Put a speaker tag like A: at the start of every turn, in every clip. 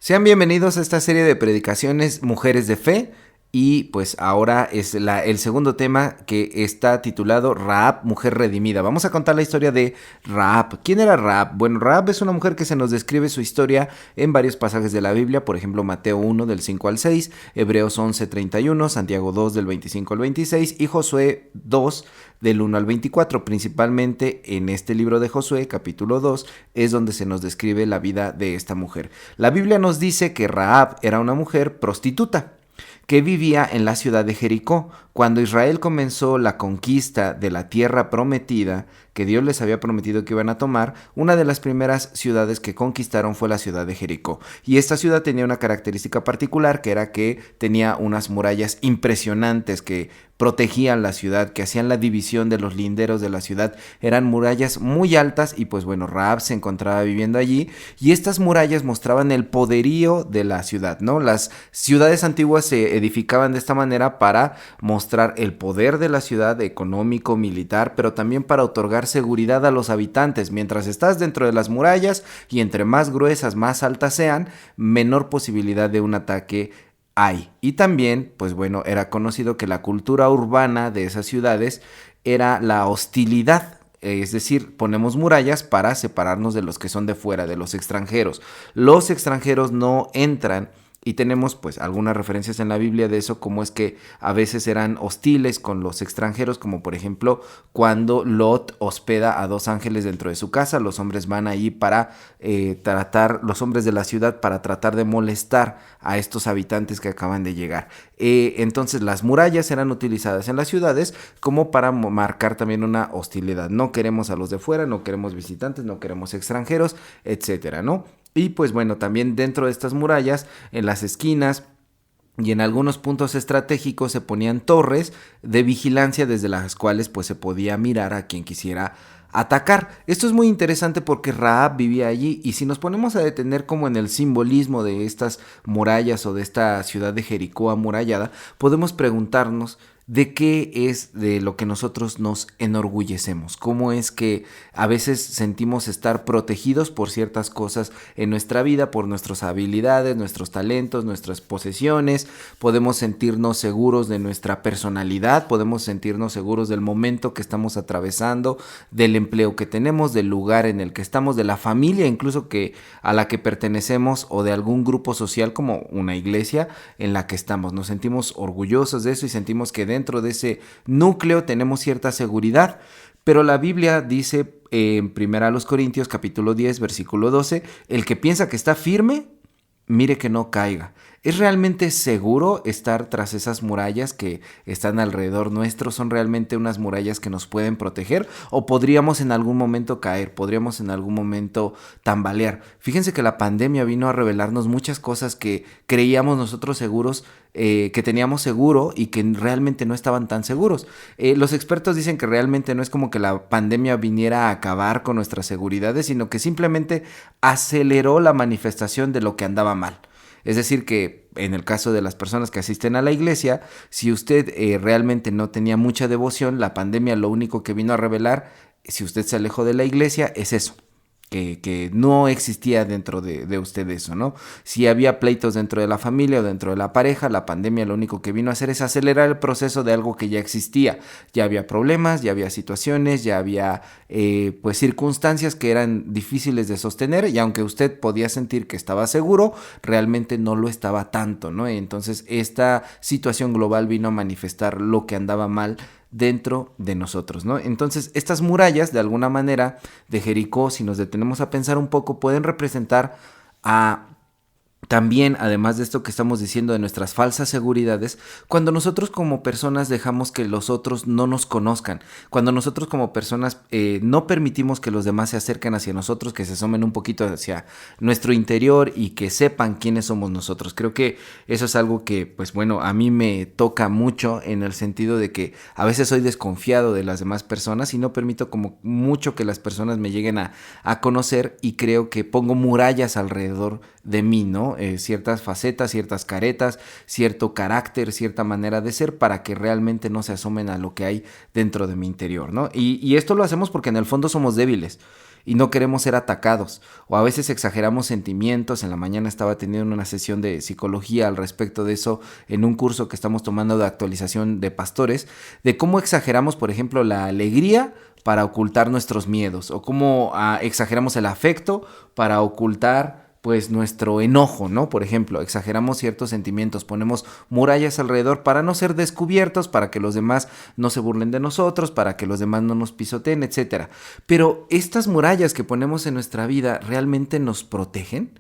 A: Sean bienvenidos a esta serie de predicaciones Mujeres de Fe y pues ahora es el segundo tema que está titulado Rahab, mujer redimida. Vamos a contar la historia de Rahab. ¿Quién era Rahab? Bueno, Rahab es una mujer que se nos describe su historia en varios pasajes de la Biblia, por ejemplo Mateo 1 del 5 al 6, Hebreos 11:31, Santiago 2 del 25 al 26 y Josué 2 del 1 al 24. Principalmente en este libro de Josué, capítulo 2, es donde se nos describe la vida de esta mujer. La Biblia nos dice que Rahab era una mujer prostituta que vivía en la ciudad de Jericó. Cuando Israel comenzó la conquista de la tierra prometida, que Dios les había prometido que iban a tomar, una de las primeras ciudades que conquistaron fue la ciudad de Jericó. Y esta ciudad tenía una característica particular, que era que tenía unas murallas impresionantes que protegían la ciudad, que hacían la división de los linderos de la ciudad. Eran murallas muy altas y pues bueno, Rahab se encontraba viviendo allí y estas murallas mostraban el poderío de la ciudad, ¿no? Las ciudades antiguas se edificaban de esta manera para mostrar el poder de la ciudad económico, militar, pero también para otorgar seguridad a los habitantes. Mientras estás dentro de las murallas y entre más gruesas, más altas sean, menor posibilidad de un ataque hay. Y también, pues bueno, era conocido que la cultura urbana de esas ciudades era la hostilidad. Es decir, ponemos murallas para separarnos de los que son de fuera, de los extranjeros. Los extranjeros no entran. Y tenemos pues algunas referencias en la Biblia de eso, como es que a veces eran hostiles con los extranjeros, como por ejemplo cuando Lot hospeda a dos ángeles dentro de su casa. Los hombres van ahí para los hombres de la ciudad para tratar de molestar a estos habitantes que acaban de llegar. Entonces las murallas eran utilizadas en las ciudades como para marcar también una hostilidad. No queremos a los de fuera, no queremos visitantes, no queremos extranjeros, etcétera, ¿no? Y pues bueno, también dentro de estas murallas, en las esquinas y en algunos puntos estratégicos se ponían torres de vigilancia desde las cuales pues se podía mirar a quien quisiera atacar. Esto es muy interesante porque Rahab vivía allí y si nos ponemos a detener como en el simbolismo de estas murallas o de esta ciudad de Jericó amurallada, podemos preguntarnos de qué es de lo que nosotros nos enorgullecemos, cómo es que a veces sentimos estar protegidos por ciertas cosas en nuestra vida, por nuestras habilidades, nuestros talentos, nuestras posesiones, podemos sentirnos seguros de nuestra personalidad, podemos sentirnos seguros del momento que estamos atravesando, del empleo que tenemos, del lugar en el que estamos, de la familia incluso que a la que pertenecemos o de algún grupo social como una iglesia en la que estamos. Nos sentimos orgullosos de eso y sentimos que dentro de ese núcleo tenemos cierta seguridad, pero la Biblia dice en 1 Corintios capítulo 10 versículo 12, el que piensa que está firme, mire que no caiga. ¿Es realmente seguro estar tras esas murallas que están alrededor nuestro? ¿Son realmente unas murallas que nos pueden proteger? ¿O podríamos en algún momento caer? ¿Podríamos en algún momento tambalear? Fíjense que la pandemia vino a revelarnos muchas cosas que creíamos nosotros seguros, que teníamos seguro y que realmente no estaban tan seguros. Los expertos dicen que realmente no es como que la pandemia viniera a acabar con nuestras seguridades, sino que simplemente aceleró la manifestación de lo que andaba mal. Es decir que en el caso de las personas que asisten a la iglesia, si usted realmente no tenía mucha devoción, la pandemia lo único que vino a revelar, si usted se alejó de la iglesia, es eso. Que no existía dentro de usted eso, ¿no? Si había pleitos dentro de la familia o dentro de la pareja, la pandemia lo único que vino a hacer es acelerar el proceso de algo que ya existía. Ya había problemas, ya había situaciones, ya había pues circunstancias que eran difíciles de sostener y aunque usted podía sentir que estaba seguro, realmente no lo estaba tanto, ¿no? Entonces esta situación global vino a manifestar lo que andaba mal dentro de nosotros, ¿no? Entonces, estas murallas, de alguna manera, de Jericó, si nos detenemos a pensar un poco, pueden representar a también, además de esto que estamos diciendo de nuestras falsas seguridades, cuando nosotros como personas dejamos que los otros no nos conozcan, cuando nosotros como personas no permitimos que los demás se acerquen hacia nosotros, que se asomen un poquito hacia nuestro interior y que sepan quiénes somos nosotros. Creo que eso es algo que, pues bueno, a mí me toca mucho en el sentido de que a veces soy desconfiado de las demás personas y no permito como mucho que las personas me lleguen a conocer y creo que pongo murallas alrededor de mí, ¿no? Ciertas facetas, ciertas caretas, cierto carácter, cierta manera de ser para que realmente no se asomen a lo que hay dentro de mi interior, ¿no? Y esto lo hacemos porque en el fondo somos débiles. y no queremos ser atacados, o a veces exageramos sentimientos. En la mañana estaba teniendo una sesión de psicología al respecto de eso en un curso que estamos tomando de actualización de pastores, de cómo exageramos, por ejemplo, la alegría para ocultar nuestros miedos, o cómo exageramos el afecto para ocultar pues nuestro enojo, ¿no? Por ejemplo, exageramos ciertos sentimientos, ponemos murallas alrededor para no ser descubiertos, para que los demás no se burlen de nosotros, para que los demás no nos pisoteen, etcétera. Pero estas murallas que ponemos en nuestra vida, ¿realmente nos protegen?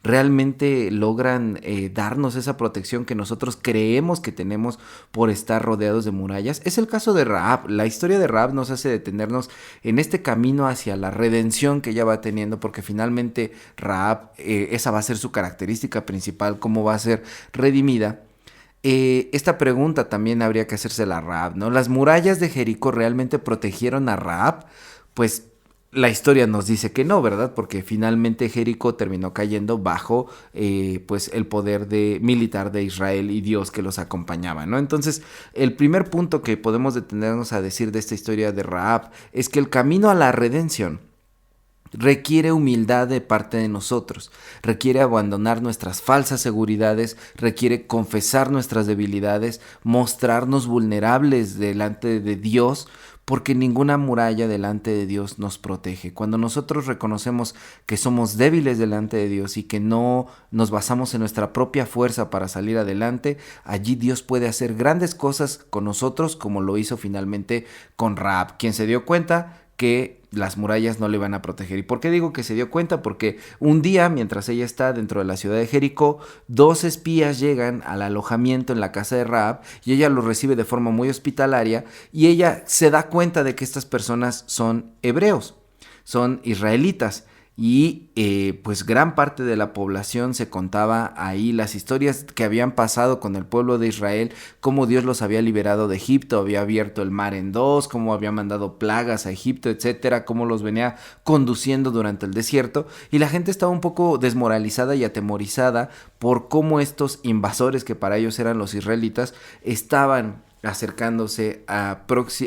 A: ¿Realmente logran darnos esa protección que nosotros creemos que tenemos por estar rodeados de murallas? Es el caso de Rahab. La historia de Rahab nos hace detenernos en este camino hacia la redención que ella va teniendo, porque finalmente Rahab, esa va a ser su característica principal, cómo va a ser redimida. Esta pregunta también habría que hacérsela a Rahab, ¿no? ¿Las murallas de Jericó realmente protegieron a Rahab? Pues la historia nos dice que no, ¿verdad? Porque finalmente Jericó terminó cayendo bajo pues el poder militar de Israel y Dios que los acompañaba, ¿no? Entonces, el primer punto que podemos detenernos a decir de esta historia de Rahab es que el camino a la redención requiere humildad de parte de nosotros, requiere abandonar nuestras falsas seguridades, requiere confesar nuestras debilidades, mostrarnos vulnerables delante de Dios, porque ninguna muralla delante de Dios nos protege. Cuando nosotros reconocemos que somos débiles delante de Dios y que no nos basamos en nuestra propia fuerza para salir adelante, allí Dios puede hacer grandes cosas con nosotros, como lo hizo finalmente con Rahab, quien se dio cuenta que las murallas no le van a proteger. ¿Y por qué digo que se dio cuenta? Porque un día, mientras ella está dentro de la ciudad de Jericó, 2 espías llegan al alojamiento en la casa de Rahab y ella los recibe de forma muy hospitalaria, y ella se da cuenta de que estas personas son hebreos, son israelitas. Y pues gran parte de la población se contaba ahí las historias que habían pasado con el pueblo de Israel, cómo Dios los había liberado de Egipto, había abierto el mar en dos, cómo había mandado plagas a Egipto, etcétera, cómo los venía conduciendo durante el desierto, y la gente estaba un poco desmoralizada y atemorizada por cómo estos invasores, que para ellos eran los israelitas, estaban acercándose,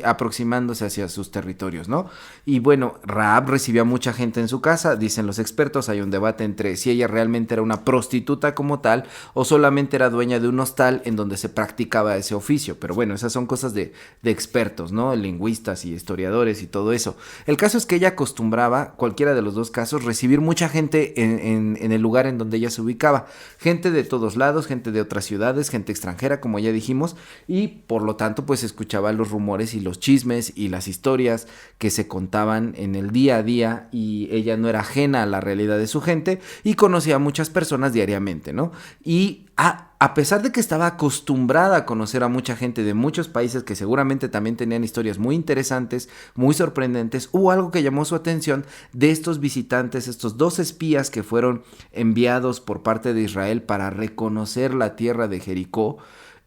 A: aproximándose hacia sus territorios, ¿no? Y bueno, Rahab recibía a mucha gente en su casa. Dicen los expertos, hay un debate entre si ella realmente era una prostituta como tal o solamente era dueña de un hostal en donde se practicaba ese oficio, pero bueno, esas son cosas de expertos, ¿no? Lingüistas y historiadores y todo eso. El caso es que ella acostumbraba, cualquiera de los dos casos, recibir mucha gente en el lugar en donde ella se ubicaba, gente de todos lados, gente de otras ciudades, gente extranjera, como ya dijimos, y por lo tanto pues escuchaba los rumores y los chismes y las historias que se contaban en el día a día, y ella no era ajena a la realidad de su gente y conocía a muchas personas diariamente, ¿no? Y a pesar de que estaba acostumbrada a conocer a mucha gente de muchos países que seguramente también tenían historias muy interesantes, muy sorprendentes, hubo algo que llamó su atención de estos visitantes, estos 2 espías que fueron enviados por parte de Israel para reconocer la tierra de Jericó.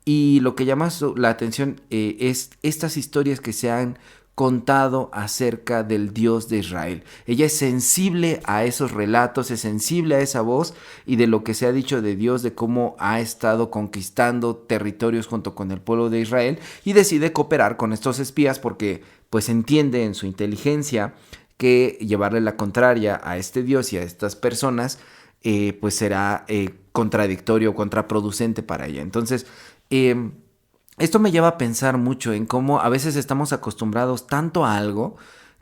A: Y lo que llama la atención es estas historias que se han contado acerca del Dios de Israel. Ella es sensible a esos relatos, es sensible a esa voz y de lo que se ha dicho de Dios, de cómo ha estado conquistando territorios junto con el pueblo de Israel, y decide cooperar con estos espías porque pues entiende en su inteligencia que llevarle la contraria a este Dios y a estas personas pues será contradictorio o contraproducente para ella. Entonces, esto me lleva a pensar mucho en cómo a veces estamos acostumbrados tanto a algo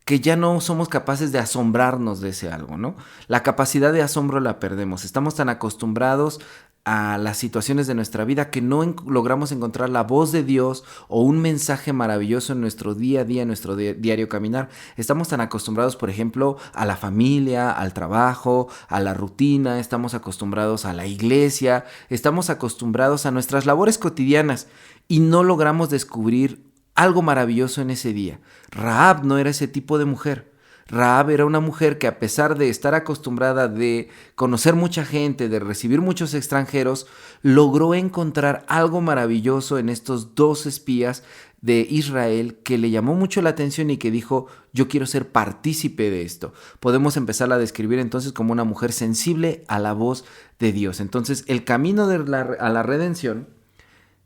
A: que ya no somos capaces de asombrarnos de ese algo, ¿no? La capacidad de asombro la perdemos. Estamos tan acostumbrados a las situaciones de nuestra vida que no logramos encontrar la voz de Dios o un mensaje maravilloso en nuestro día a día, en nuestro diario caminar. Estamos tan acostumbrados, por ejemplo, a la familia, al trabajo, a la rutina, estamos acostumbrados a la iglesia, estamos acostumbrados a nuestras labores cotidianas y no logramos descubrir algo maravilloso en ese día. Rahab no era ese tipo de mujer. Rahab era una mujer que, a pesar de estar acostumbrada de conocer mucha gente, de recibir muchos extranjeros, logró encontrar algo maravilloso en estos 2 espías de Israel que le llamó mucho la atención y que dijo: yo quiero ser partícipe de esto. Podemos empezarla a describir entonces como una mujer sensible a la voz de Dios. Entonces, el camino a la redención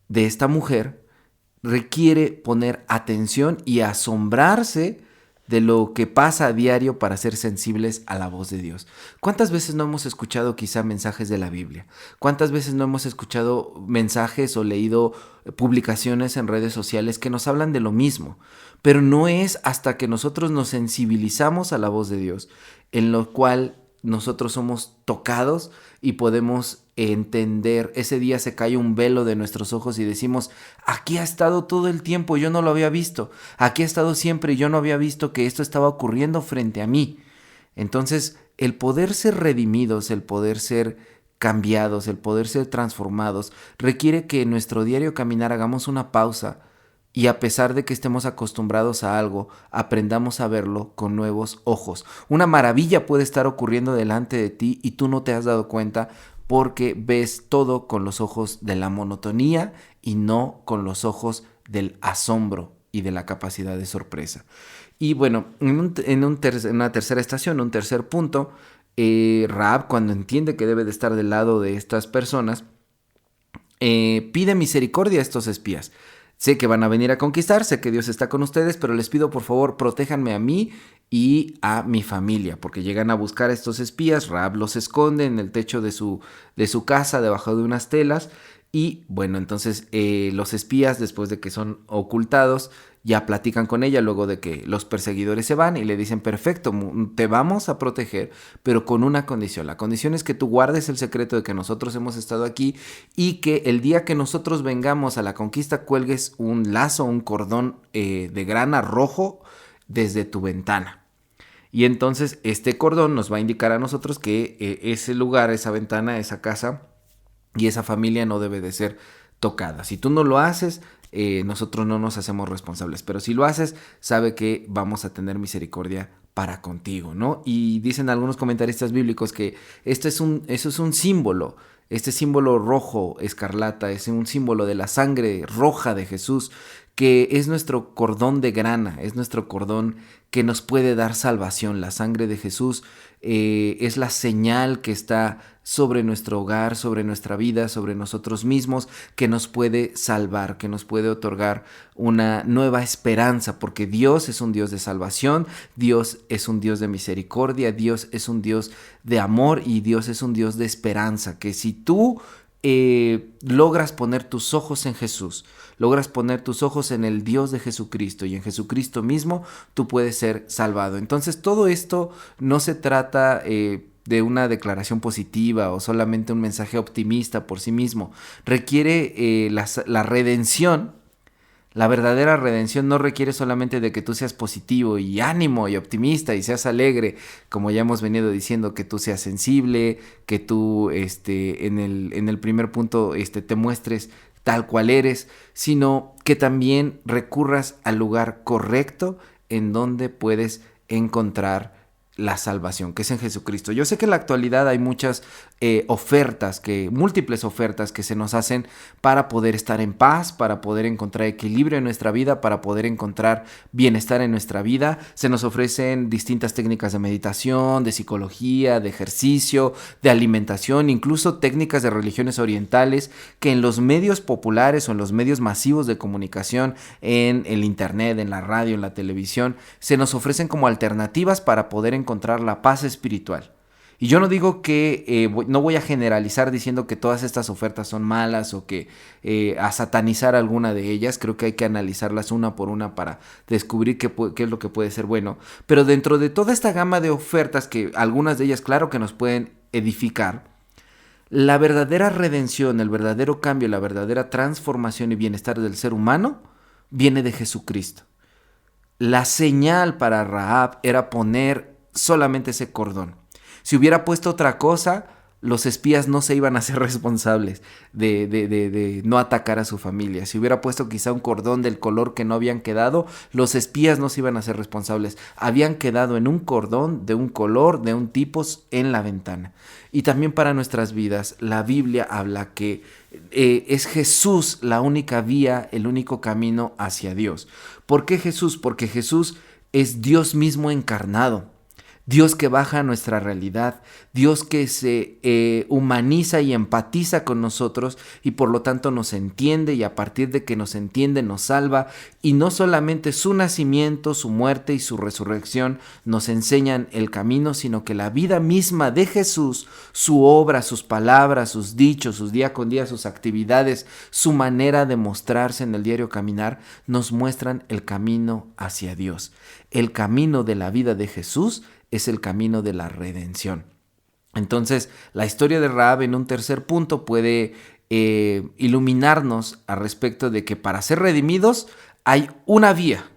A: de esta mujer requiere poner atención y asombrarse de lo que pasa a diario para ser sensibles a la voz de Dios. ¿Cuántas veces no hemos escuchado quizá mensajes de la Biblia? ¿Cuántas veces no hemos escuchado mensajes o leído publicaciones en redes sociales que nos hablan de lo mismo? Pero no es hasta que nosotros nos sensibilizamos a la voz de Dios, en lo cual nosotros somos tocados y podemos entender. Ese día se cae un velo de nuestros ojos y decimos, aquí ha estado todo el tiempo, yo no lo había visto, aquí ha estado siempre y yo no había visto que esto estaba ocurriendo frente a mí. Entonces, el poder ser redimidos, el poder ser cambiados, el poder ser transformados, requiere que en nuestro diario caminar hagamos una pausa y, a pesar de que estemos acostumbrados a algo, aprendamos a verlo con nuevos ojos. Una maravilla puede estar ocurriendo delante de ti y tú no te has dado cuenta, porque ves todo con los ojos de la monotonía y no con los ojos del asombro y de la capacidad de sorpresa. Y bueno, en una tercera estación, un tercer punto, Rahab, cuando entiende que debe de estar del lado de estas personas, pide misericordia a estos espías. Sé que van a venir a conquistar, sé que Dios está con ustedes, pero les pido por favor, protéjanme a mí y a mi familia, porque llegan a buscar a estos espías. Rahab los esconde en el techo de su casa, debajo de unas telas. Y bueno, entonces los espías, después de que son ocultados, ya platican con ella luego de que los perseguidores se van y le dicen, perfecto, te vamos a proteger, pero con una condición. La condición es que tú guardes el secreto de que nosotros hemos estado aquí y que el día que nosotros vengamos a la conquista cuelgues un lazo, un cordón de grana rojo desde tu ventana. Y entonces este cordón nos va a indicar a nosotros que ese lugar, esa ventana, esa casa y esa familia no debe de ser tocada. Si tú no lo haces, nosotros no nos hacemos responsables, pero si lo haces, sabe que vamos a tener misericordia para contigo, ¿no? Y dicen algunos comentaristas bíblicos que eso es un símbolo. Este símbolo rojo escarlata es un símbolo de la sangre roja de Jesús, que es nuestro cordón de grana, es nuestro cordón que nos puede dar salvación. La sangre de Jesús es la señal que está sobre nuestro hogar, sobre nuestra vida, sobre nosotros mismos, que nos puede salvar, que nos puede otorgar una nueva esperanza, porque Dios es un Dios de salvación, Dios es un Dios de misericordia, Dios es un Dios de amor y Dios es un Dios de esperanza, que si tú logras poner tus ojos en Jesús, logras poner tus ojos en el Dios de Jesucristo y en Jesucristo mismo, tú puedes ser salvado. Entonces todo esto no se trata de una declaración positiva o solamente un mensaje optimista por sí mismo. Requiere la redención. La verdadera redención no requiere solamente de que tú seas positivo y ánimo y optimista y seas alegre, como ya hemos venido diciendo, que tú seas sensible, que tú en el primer punto te muestres tal cual eres, sino que también recurras al lugar correcto en donde puedes encontrar la salvación, que es en Jesucristo. Yo sé que en la actualidad hay muchas múltiples ofertas que se nos hacen para poder estar en paz, para poder encontrar equilibrio en nuestra vida, para poder encontrar bienestar en nuestra vida. Se nos ofrecen distintas técnicas de meditación, de psicología, de ejercicio, de alimentación, incluso técnicas de religiones orientales que en los medios populares o en los medios masivos de comunicación, en el internet, en la radio, en la televisión, se nos ofrecen como alternativas para poder encontrar la paz espiritual. Y yo no digo que, no voy a generalizar diciendo que todas estas ofertas son malas o que a satanizar alguna de ellas. Creo que hay que analizarlas una por una para descubrir qué es lo que puede ser bueno. Pero dentro de toda esta gama de ofertas, que algunas de ellas claro que nos pueden edificar, la verdadera redención, el verdadero cambio, la verdadera transformación y bienestar del ser humano viene de Jesucristo. La señal para Rahab era poner solamente ese cordón. Si hubiera puesto otra cosa, los espías no se iban a ser responsables de no atacar a su familia. Si hubiera puesto quizá un cordón del color que no habían quedado, los espías no se iban a ser responsables. Habían quedado en un cordón de un color, de un tipo en la ventana. Y también para nuestras vidas, la Biblia habla que es Jesús la única vía, el único camino hacia Dios. ¿Por qué Jesús? Porque Jesús es Dios mismo encarnado. Dios que baja a nuestra realidad, Dios que se humaniza y empatiza con nosotros y por lo tanto nos entiende, y a partir de que nos entiende nos salva. Y no solamente su nacimiento, su muerte y su resurrección nos enseñan el camino, sino que la vida misma de Jesús, su obra, sus palabras, sus dichos, sus día con día, sus actividades, su manera de mostrarse en el diario caminar, nos muestran el camino hacia Dios. El camino de la vida de Jesús es el camino de la redención. Entonces, la historia de Rahab en un tercer punto puede iluminarnos al respecto de que para ser redimidos hay una vía,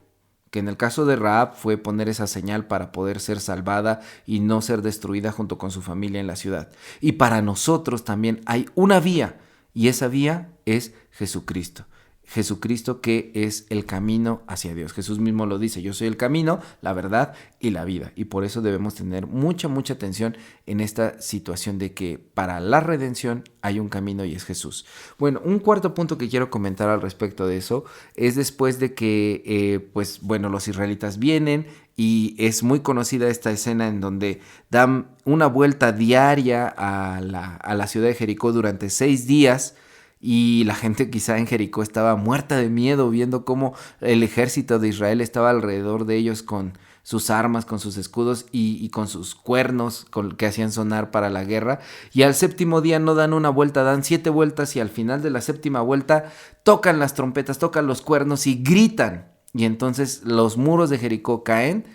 A: que en el caso de Rahab fue poner esa señal para poder ser salvada y no ser destruida junto con su familia en la ciudad. Y para nosotros también hay una vía, y esa vía es Jesucristo. Jesucristo, que es el camino hacia Dios. Jesús mismo lo dice: yo soy el camino, la verdad y la vida. Y por eso debemos tener mucha atención en esta situación de que para la redención hay un camino y es Jesús. Bueno, un cuarto punto que quiero comentar al respecto de eso es después de que, los israelitas vienen, y es muy conocida esta escena en donde dan una vuelta diaria a la ciudad de Jericó durante 6 días. Y la gente quizá en Jericó estaba muerta de miedo viendo cómo el ejército de Israel estaba alrededor de ellos con sus armas, con sus escudos y con sus cuernos que hacían sonar para la guerra. Y al 7º día no dan una vuelta, dan 7 vueltas, y al final de la 7ª vuelta tocan las trompetas, tocan los cuernos y gritan. Y entonces los muros de Jericó caen,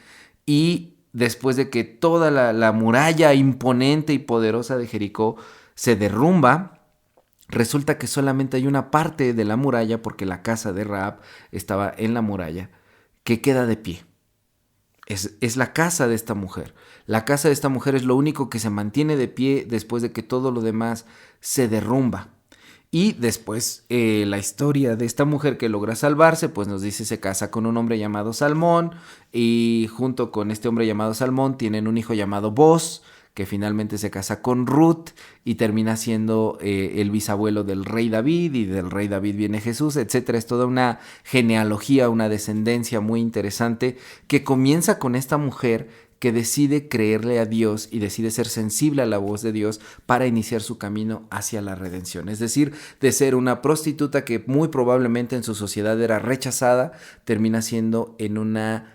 A: y después de que toda la muralla imponente y poderosa de Jericó se derrumba, resulta que solamente hay una parte de la muralla, porque la casa de Rahab estaba en la muralla, que queda de pie. Es la casa de esta mujer. La casa de esta mujer es lo único que se mantiene de pie después de que todo lo demás se derrumba. Y después la historia de esta mujer que logra salvarse, pues nos dice, se casa con un hombre llamado Salmón, y junto con este hombre llamado Salmón tienen un hijo llamado Boz, que finalmente se casa con Ruth y termina siendo el bisabuelo del rey David, y del rey David viene Jesús, etc. Es toda una genealogía, una descendencia muy interesante que comienza con esta mujer que decide creerle a Dios y decide ser sensible a la voz de Dios para iniciar su camino hacia la redención. Es decir, de ser una prostituta que muy probablemente en su sociedad era rechazada, termina siendo en una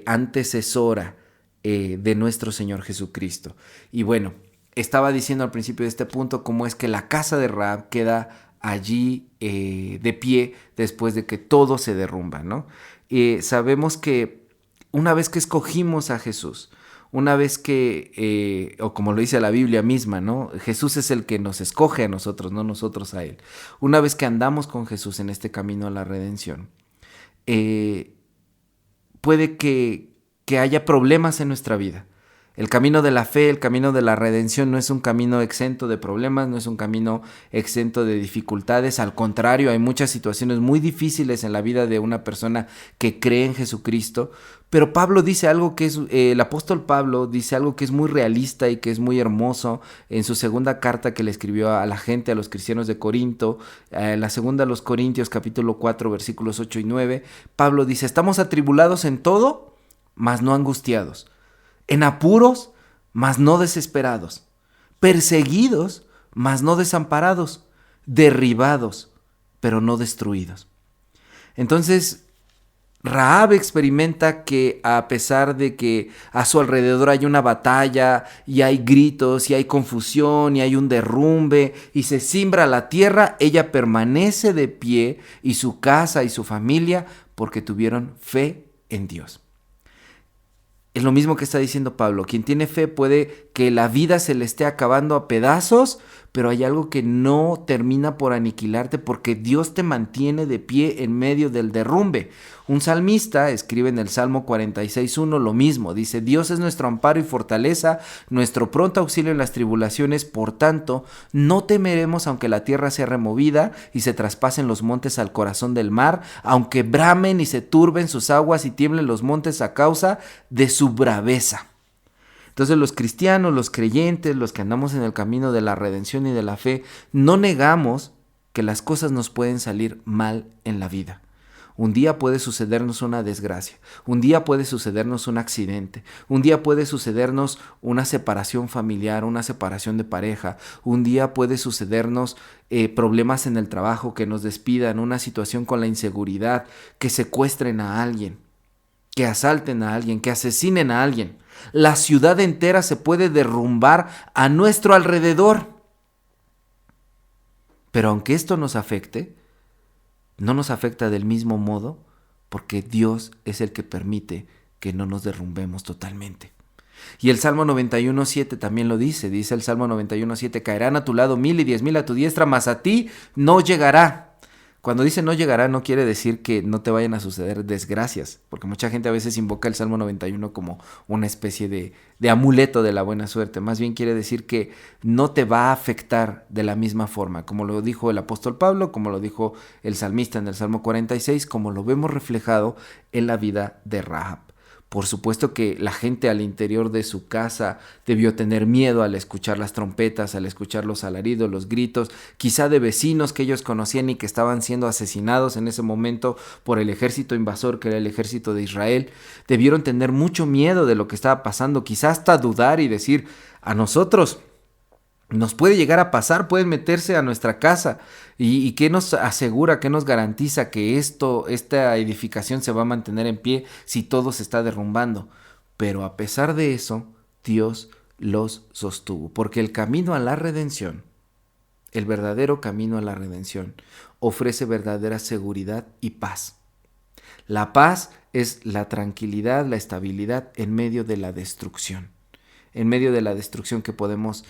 A: antecesora de nuestro Señor Jesucristo. Y bueno, estaba diciendo al principio de este punto cómo es que la casa de Rahab queda allí de pie después de que todo se derrumba, ¿no? Sabemos que una vez que escogimos a Jesús, una vez que, o como lo dice la Biblia misma, ¿no? Jesús es el que nos escoge a nosotros, no nosotros a Él. Una vez que andamos con Jesús en este camino a la redención, puede que haya problemas en nuestra vida. El camino de la fe, el camino de la redención no es un camino exento de problemas, no es un camino exento de dificultades. Al contrario, hay muchas situaciones muy difíciles en la vida de una persona que cree en Jesucristo. Pero Pablo dice algo que es, el apóstol Pablo dice algo que es muy realista y que es muy hermoso en su segunda carta que le escribió a la gente, a los cristianos de Corinto, la segunda a los Corintios, capítulo 4, versículos 8 y 9. Pablo dice: estamos atribulados en todo, mas no angustiados, en apuros, mas no desesperados, perseguidos, mas no desamparados, derribados, pero no destruidos. Entonces, Rahab experimenta que a pesar de que a su alrededor hay una batalla y hay gritos y hay confusión y hay un derrumbe y se cimbra la tierra, ella permanece de pie, y su casa y su familia, porque tuvieron fe en Dios. Es lo mismo que está diciendo Pablo. Quien tiene fe puede que la vida se le esté acabando a pedazos, pero hay algo que no termina por aniquilarte, porque Dios te mantiene de pie en medio del derrumbe. Un salmista escribe en el Salmo 46:1 lo mismo. Dice: Dios es nuestro amparo y fortaleza, nuestro pronto auxilio en las tribulaciones. Por tanto, no temeremos aunque la tierra sea removida y se traspasen los montes al corazón del mar, aunque bramen y se turben sus aguas y tiemblen los montes a causa de su braveza. Entonces los cristianos, los creyentes, los que andamos en el camino de la redención y de la fe, no negamos que las cosas nos pueden salir mal en la vida. Un día puede sucedernos una desgracia, un día puede sucedernos un accidente, un día puede sucedernos una separación familiar, una separación de pareja, un día puede sucedernos problemas en el trabajo, que nos despidan, una situación con la inseguridad, que secuestren a alguien, que asalten a alguien, que asesinen a alguien. La ciudad entera se puede derrumbar a nuestro alrededor. Pero aunque esto nos afecte, no nos afecta del mismo modo porque Dios es el que permite que no nos derrumbemos totalmente. Y el Salmo 91.7 también lo dice el Salmo 91.7, caerán a tu lado 1000 y 10,000 a tu diestra, mas a ti no llegará. Cuando dice no llegará, no quiere decir que no te vayan a suceder desgracias, porque mucha gente a veces invoca el Salmo 91 como una especie de amuleto de la buena suerte. Más bien quiere decir que no te va a afectar de la misma forma, como lo dijo el apóstol Pablo, como lo dijo el salmista en el Salmo 46, como lo vemos reflejado en la vida de Rahab. Por supuesto que la gente al interior de su casa debió tener miedo al escuchar las trompetas, al escuchar los alaridos, los gritos, quizá de vecinos que ellos conocían y que estaban siendo asesinados en ese momento por el ejército invasor que era el ejército de Israel. Debieron tener mucho miedo de lo que estaba pasando, quizá hasta dudar y decir, a nosotros nos puede llegar a pasar, pueden meterse a nuestra casa. ¿Y qué nos asegura, qué nos garantiza que esta edificación se va a mantener en pie si todo se está derrumbando? Pero a pesar de eso, Dios los sostuvo, porque el camino a la redención, el verdadero camino a la redención, ofrece verdadera seguridad y paz. La paz es la tranquilidad, la estabilidad en medio de la destrucción, que podemos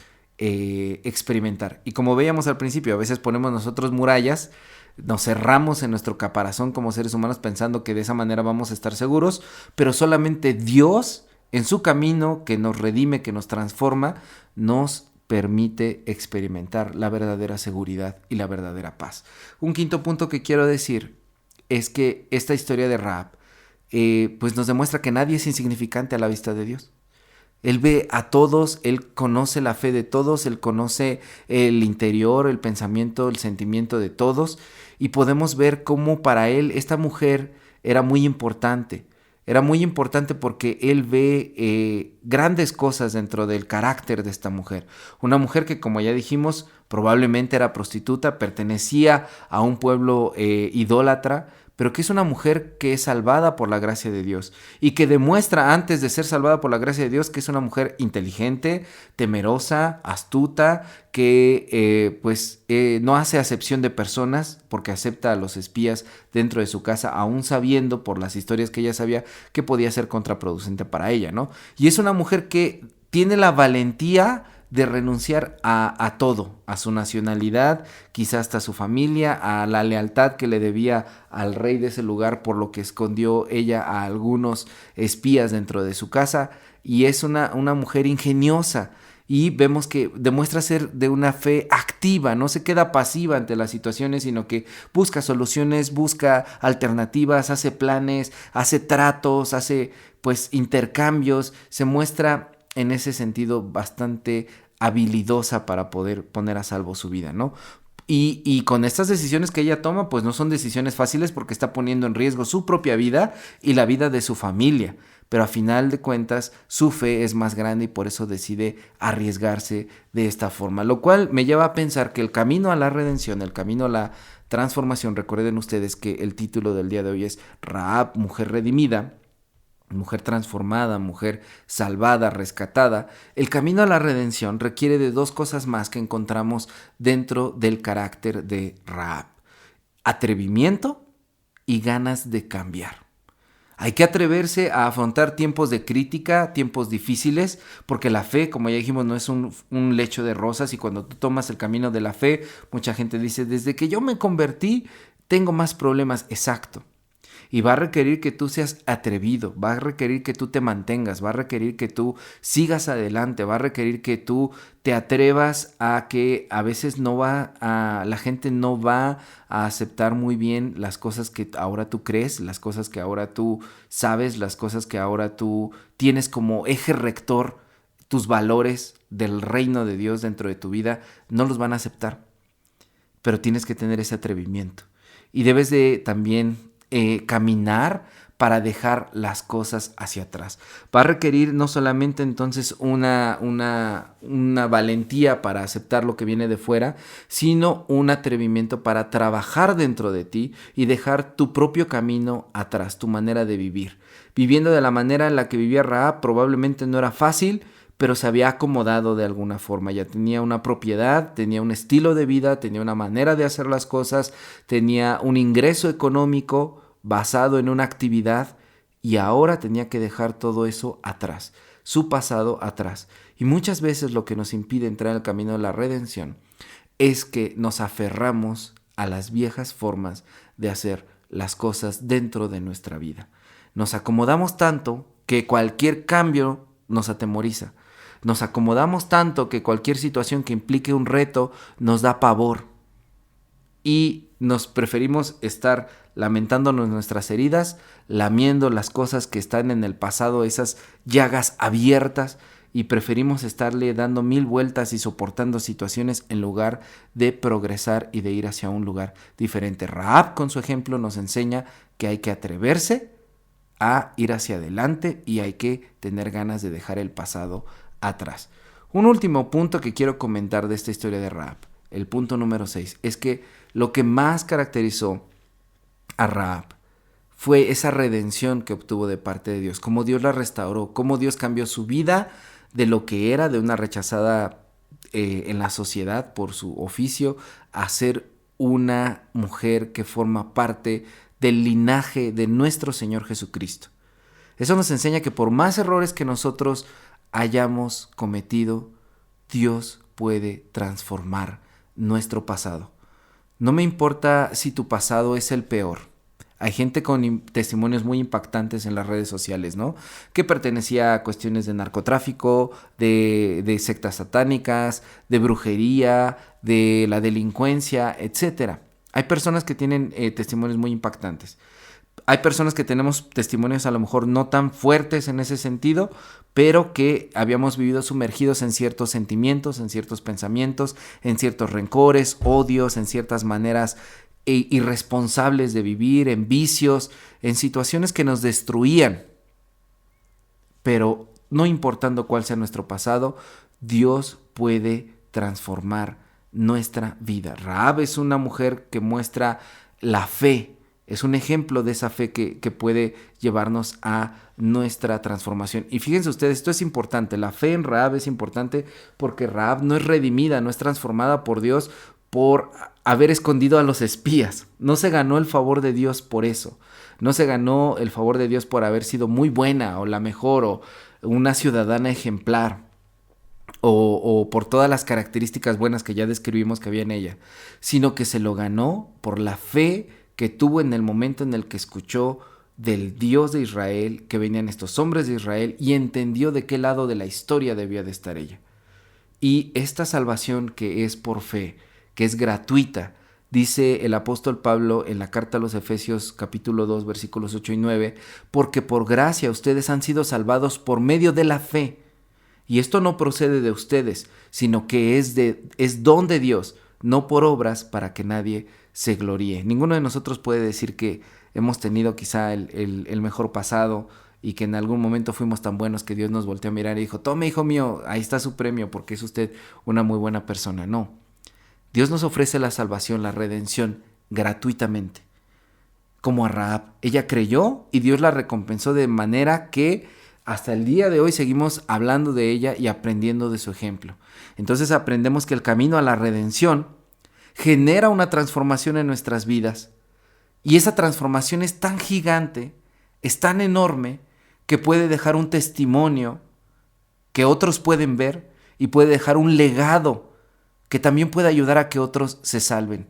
A: experimentar. Y como veíamos al principio, a veces ponemos nosotros murallas, nos cerramos en nuestro caparazón como seres humanos pensando que de esa manera vamos a estar seguros, pero solamente Dios, en su camino que nos redime, que nos transforma, nos permite experimentar la verdadera seguridad y la verdadera paz. Un quinto punto que quiero decir es que esta historia de Rahab pues nos demuestra que nadie es insignificante a la vista de Dios. Él ve a todos, Él conoce la fe de todos, Él conoce el interior, el pensamiento, el sentimiento de todos, y podemos ver cómo para Él esta mujer era muy importante. Era muy importante porque Él ve grandes cosas dentro del carácter de esta mujer. Una mujer que, como ya dijimos, probablemente era prostituta, pertenecía a un pueblo idólatra, pero que es una mujer que es salvada por la gracia de Dios y que demuestra antes de ser salvada por la gracia de Dios que es una mujer inteligente, temerosa, astuta, que no hace acepción de personas porque acepta a los espías dentro de su casa, aún sabiendo por las historias que ella sabía que podía ser contraproducente para ella, ¿no? Y es una mujer que tiene la valentía de renunciar a todo, a su nacionalidad, quizás hasta a su familia, a la lealtad que le debía al rey de ese lugar, por lo que escondió ella a algunos espías dentro de su casa, y es una mujer ingeniosa, y vemos que demuestra ser de una fe activa, no se queda pasiva ante las situaciones, sino que busca soluciones, busca alternativas, hace planes, hace tratos, hace intercambios, se muestra en ese sentido bastante habilidosa para poder poner a salvo su vida, ¿no? Y con estas decisiones que ella toma, pues no son decisiones fáciles porque está poniendo en riesgo su propia vida y la vida de su familia. Pero a final de cuentas, su fe es más grande y por eso decide arriesgarse de esta forma. Lo cual me lleva a pensar que el camino a la redención, el camino a la transformación, recuerden ustedes que el título del día de hoy es Rahab, mujer redimida, mujer transformada, mujer salvada, rescatada. El camino a la redención requiere de dos cosas más que encontramos dentro del carácter de Rahab: atrevimiento y ganas de cambiar. Hay que atreverse a afrontar tiempos de crítica, tiempos difíciles, porque la fe, como ya dijimos, no es un lecho de rosas, y cuando tú tomas el camino de la fe, mucha gente dice, desde que yo me convertí, tengo más problemas. Exacto. Y va a requerir que tú seas atrevido, va a requerir que tú te mantengas, va a requerir que tú sigas adelante, va a requerir que tú te atrevas a que a veces la gente no va a aceptar muy bien las cosas que ahora tú crees, las cosas que ahora tú sabes, las cosas que ahora tú tienes como eje rector, tus valores del reino de Dios dentro de tu vida, no los van a aceptar. Pero tienes que tener ese atrevimiento. Y debes de también caminar para dejar las cosas hacia atrás. Va a requerir no solamente entonces una valentía para aceptar lo que viene de fuera, sino un atrevimiento para trabajar dentro de ti y dejar tu propio camino atrás, tu manera de vivir. Viviendo de la manera en la que vivía Rahab probablemente no era fácil, pero se había acomodado de alguna forma. Ya tenía una propiedad, tenía un estilo de vida, tenía una manera de hacer las cosas, tenía un ingreso económico basado en una actividad y ahora tenía que dejar todo eso atrás, su pasado atrás. Y muchas veces lo que nos impide entrar en el camino de la redención es que nos aferramos a las viejas formas de hacer las cosas dentro de nuestra vida. Nos acomodamos tanto que cualquier cambio nos atemoriza. Nos acomodamos tanto que cualquier situación que implique un reto nos da pavor. Y nos preferimos estar lamentándonos nuestras heridas, lamiendo las cosas que están en el pasado, esas llagas abiertas, y preferimos estarle dando 1000 vueltas y soportando situaciones en lugar de progresar y de ir hacia un lugar diferente. Rahab, con su ejemplo, nos enseña que hay que atreverse a ir hacia adelante y hay que tener ganas de dejar el pasado atrás. Un último punto que quiero comentar de esta historia de Rahab, el punto número 6, es que lo que más caracterizó a Rahab fue esa redención que obtuvo de parte de Dios, cómo Dios la restauró, cómo Dios cambió su vida de lo que era, de una rechazada en la sociedad por su oficio, a ser una mujer que forma parte del linaje de nuestro Señor Jesucristo. Eso nos enseña que por más errores que nosotros hayamos cometido, Dios puede transformar nuestro pasado. No me importa si tu pasado es el peor. Hay gente con testimonios muy impactantes en las redes sociales, ¿no? Que pertenecía a cuestiones de narcotráfico, de sectas satánicas, de brujería, de la delincuencia, etc. Hay personas que tienen testimonios muy impactantes. Hay personas que tenemos testimonios a lo mejor no tan fuertes en ese sentido, pero que habíamos vivido sumergidos en ciertos sentimientos, en ciertos pensamientos, en ciertos rencores, odios, en ciertas maneras irresponsables de vivir, en vicios, en situaciones que nos destruían. Pero no importando cuál sea nuestro pasado, Dios puede transformar nuestra vida. Rahab es una mujer que muestra la fe. Es un ejemplo de esa fe que puede llevarnos a nuestra transformación. Y fíjense ustedes, esto es importante. La fe en Rahab es importante porque Rahab no es redimida, no es transformada por Dios por haber escondido a los espías. No se ganó el favor de Dios por eso. No se ganó el favor de Dios por haber sido muy buena o la mejor o una ciudadana ejemplar o por todas las características buenas que ya describimos que había en ella, sino que se lo ganó por la fe que tuvo en el momento en el que escuchó del Dios de Israel, que venían estos hombres de Israel, y entendió de qué lado de la historia debía de estar ella. Y esta salvación que es por fe, que es gratuita, dice el apóstol Pablo en la carta a los Efesios capítulo 2 versículos 8 y 9, porque por gracia ustedes han sido salvados por medio de la fe, y esto no procede de ustedes, sino que es don de Dios, no por obras para que nadie se gloríe. Ninguno de nosotros puede decir que hemos tenido quizá el mejor pasado y que en algún momento fuimos tan buenos que Dios nos volteó a mirar y dijo, tome hijo mío, ahí está su premio porque es usted una muy buena persona. No, Dios nos ofrece la salvación, la redención gratuitamente. Como a Rahab, ella creyó y Dios la recompensó de manera que hasta el día de hoy seguimos hablando de ella y aprendiendo de su ejemplo. Entonces aprendemos que el camino a la redención genera una transformación en nuestras vidas y esa transformación es tan gigante, es tan enorme que puede dejar un testimonio que otros pueden ver y puede dejar un legado que también puede ayudar a que otros se salven.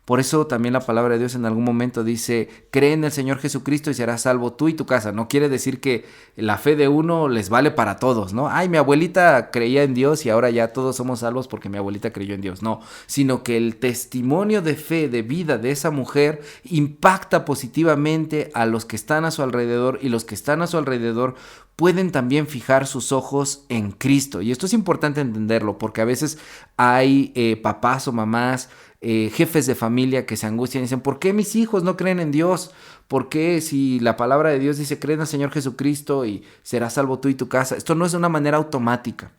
A: Por eso también la palabra de Dios en algún momento dice, cree en el Señor Jesucristo y serás salvo tú y tu casa. No quiere decir que la fe de uno les vale para todos, ¿no? Ay, mi abuelita creía en Dios y ahora ya todos somos salvos porque mi abuelita creyó en Dios. No, sino que el testimonio de fe, de vida de esa mujer impacta positivamente a los que están a su alrededor y los que están a su alrededor pueden también fijar sus ojos en Cristo. Y esto es importante entenderlo, porque a veces hay papás o mamás, jefes de familia que se angustian y dicen, ¿por qué mis hijos no creen en Dios? ¿Por qué si la palabra de Dios dice, creen al Señor Jesucristo y serás salvo tú y tu casa? Esto no es de una manera automática.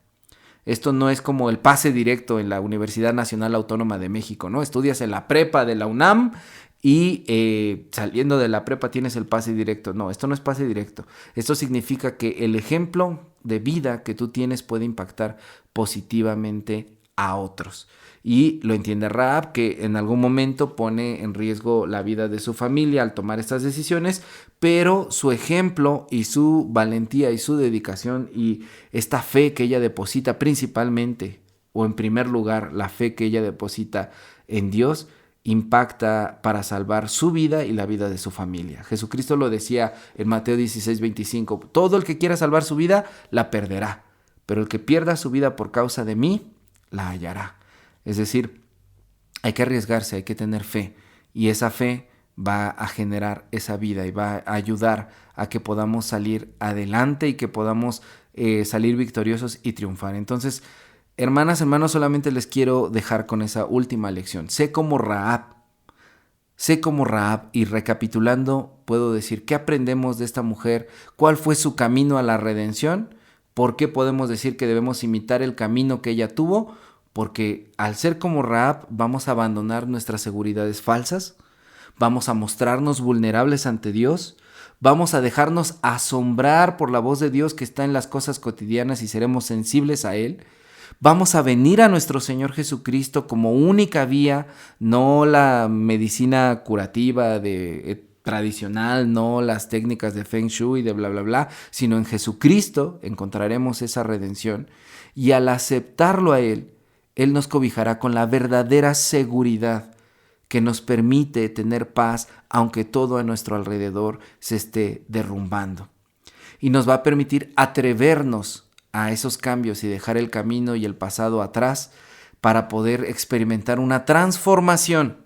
A: Esto no es como el pase directo en la Universidad Nacional Autónoma de México, ¿no? Estudias en la prepa de la UNAM y saliendo de la prepa tienes el pase directo. No, esto no es pase directo. Esto significa que el ejemplo de vida que tú tienes puede impactar positivamente a otros. Y lo entiende Rahab, que en algún momento pone en riesgo la vida de su familia al tomar estas decisiones, pero su ejemplo y su valentía y su dedicación y esta fe que ella deposita principalmente, o en primer lugar, la fe que ella deposita en Dios, impacta para salvar su vida y la vida de su familia. Jesucristo lo decía en Mateo 16:25, todo el que quiera salvar su vida, la perderá, pero el que pierda su vida por causa de mí, la hallará. Es decir, hay que arriesgarse, hay que tener fe, y esa fe va a generar esa vida y va a ayudar a que podamos salir adelante y que podamos salir victoriosos y triunfar. Entonces, hermanas, hermanos, solamente les quiero dejar con esa última lección. Sé como Rahab, y recapitulando puedo decir, ¿qué aprendemos de esta mujer? ¿Cuál fue su camino a la redención? ¿Por qué podemos decir que debemos imitar el camino que ella tuvo? Porque al ser como Rahab vamos a abandonar nuestras seguridades falsas, vamos a mostrarnos vulnerables ante Dios, vamos a dejarnos asombrar por la voz de Dios que está en las cosas cotidianas y seremos sensibles a Él. Vamos a venir a nuestro Señor Jesucristo como única vía, no la medicina curativa tradicional, no las técnicas de Feng Shui y de bla, bla, bla, sino en Jesucristo encontraremos esa redención. Y al aceptarlo a Él nos cobijará con la verdadera seguridad que nos permite tener paz aunque todo a nuestro alrededor se esté derrumbando. Y nos va a permitir atrevernos a esos cambios y dejar el camino y el pasado atrás para poder experimentar una transformación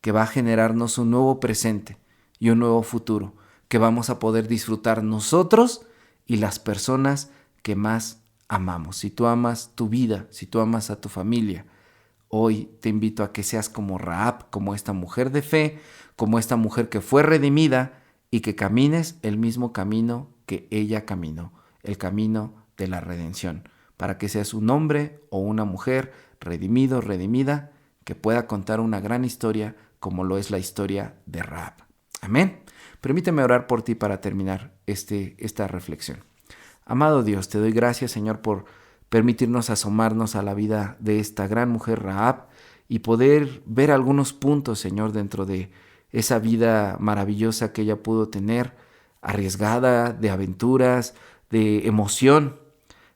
A: que va a generarnos un nuevo presente y un nuevo futuro que vamos a poder disfrutar nosotros y las personas que más amamos. Si tú amas tu vida, si tú amas a tu familia, hoy te invito a que seas como Rahab, como esta mujer de fe, como esta mujer que fue redimida y que camines el mismo camino que ella caminó, el camino de la redención, para que seas un hombre o una mujer redimido, redimida, que pueda contar una gran historia como lo es la historia de Rahab. Amén. Permíteme orar por ti para terminar esta reflexión. Amado Dios, te doy gracias, Señor, por permitirnos asomarnos a la vida de esta gran mujer Rahab y poder ver algunos puntos, Señor, dentro de esa vida maravillosa que ella pudo tener, arriesgada, de aventuras, de emoción,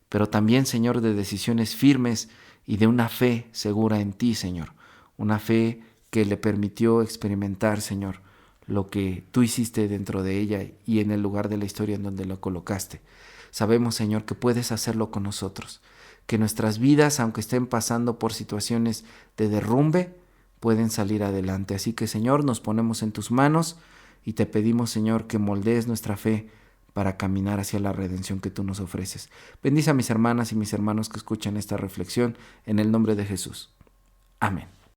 A: pero también, Señor, de decisiones firmes y de una fe segura en ti, Señor. Una fe que le permitió experimentar, Señor, lo que tú hiciste dentro de ella y en el lugar de la historia en donde lo colocaste. Sabemos, Señor, que puedes hacerlo con nosotros, que nuestras vidas, aunque estén pasando por situaciones de derrumbe, pueden salir adelante. Así que, Señor, nos ponemos en tus manos y te pedimos, Señor, que moldees nuestra fe para caminar hacia la redención que tú nos ofreces. Bendice a mis hermanas y mis hermanos que escuchan esta reflexión en el nombre de Jesús. Amén.